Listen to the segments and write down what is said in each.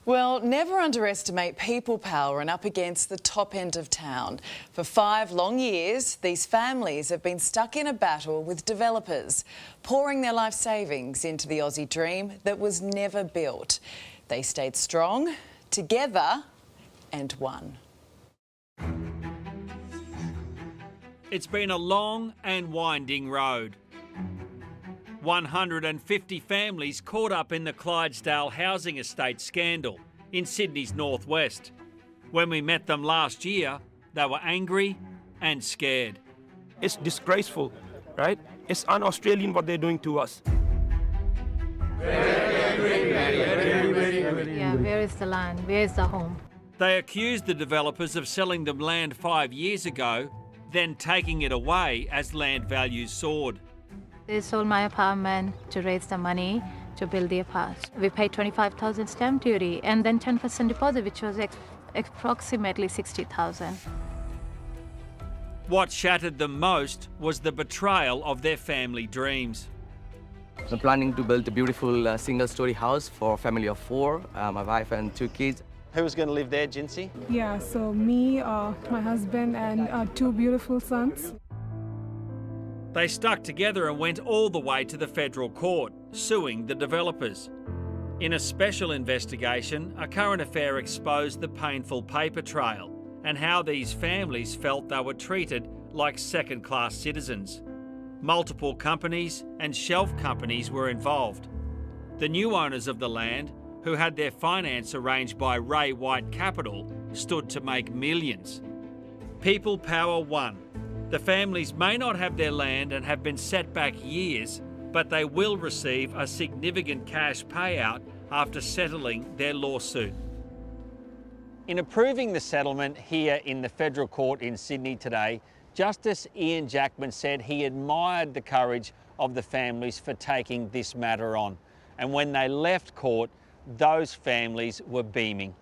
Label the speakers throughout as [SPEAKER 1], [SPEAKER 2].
[SPEAKER 1] Well, never underestimate people power and up against the top end of town. For 5 long years, these families have been stuck in a battle with developers, pouring their life savings into the Aussie dream that was never built. They stayed strong, together, and won.
[SPEAKER 2] It's been a long and winding road. 150 families caught up in the Clydesdale housing estate scandal in Sydney's northwest. When we met them last year, they were angry and scared.
[SPEAKER 3] It's disgraceful, right? It's un-Australian what they're doing to us.
[SPEAKER 4] Yeah, where is the land? Where is the home?
[SPEAKER 2] They accused the developers of selling them land 5 years ago, then taking it away as land values soared.
[SPEAKER 4] They sold my apartment to raise the money to build the apartment. We paid 25,000 stamp duty and then 10% deposit, which was approximately 60,000.
[SPEAKER 2] What shattered them most was the betrayal of their family dreams.
[SPEAKER 5] I'm planning to build a beautiful single-story house for a family of 4, my wife and 2 kids.
[SPEAKER 6] Who was going to live there, Jinsey?
[SPEAKER 7] Yeah, so me, my husband and 2 beautiful sons.
[SPEAKER 2] They stuck together and went all the way to the federal court, suing the developers. In a special investigation, A Current Affair exposed the painful paper trail and how these families felt they were treated like second-class citizens. Multiple companies and shelf companies were involved. The new owners of the land, who had their finance arranged by Ray White Capital, stood to make millions. People power won. The families may not have their land and have been set back years, but they will receive a significant cash payout after settling their lawsuit.
[SPEAKER 6] In approving the settlement here in the Federal Court in Sydney today, Justice Ian Jackman said he admired the courage of the families for taking this matter on. And when they left court, those families were beaming.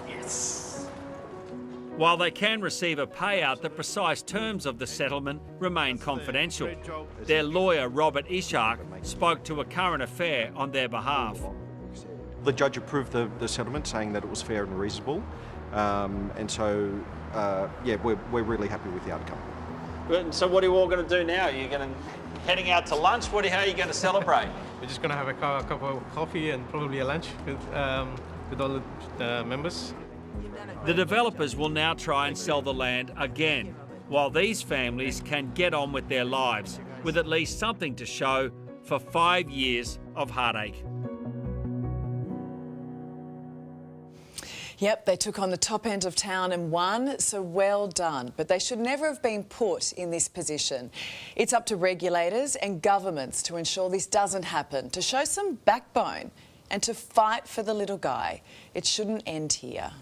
[SPEAKER 3] Yes.
[SPEAKER 2] While they can receive a payout, the precise terms of the settlement remain confidential. Their lawyer, Robert Ishak, spoke to A Current Affair on their behalf.
[SPEAKER 8] The judge approved the settlement, saying that it was fair and reasonable, and so, yeah, we're really happy with the outcome.
[SPEAKER 6] So what are you all going to do now? You're going to heading out to lunch? How are you going to celebrate?
[SPEAKER 9] We're just going to have a cup of coffee and probably a lunch with all the members.
[SPEAKER 2] The developers will now try and sell the land again, while these families can get on with their lives with at least something to show for 5 years of heartache.
[SPEAKER 1] Yep, they took on the top end of town and won, so well done. But they should never have been put in this position. It's up to regulators and governments to ensure this doesn't happen, to show some backbone and to fight for the little guy. It shouldn't end here.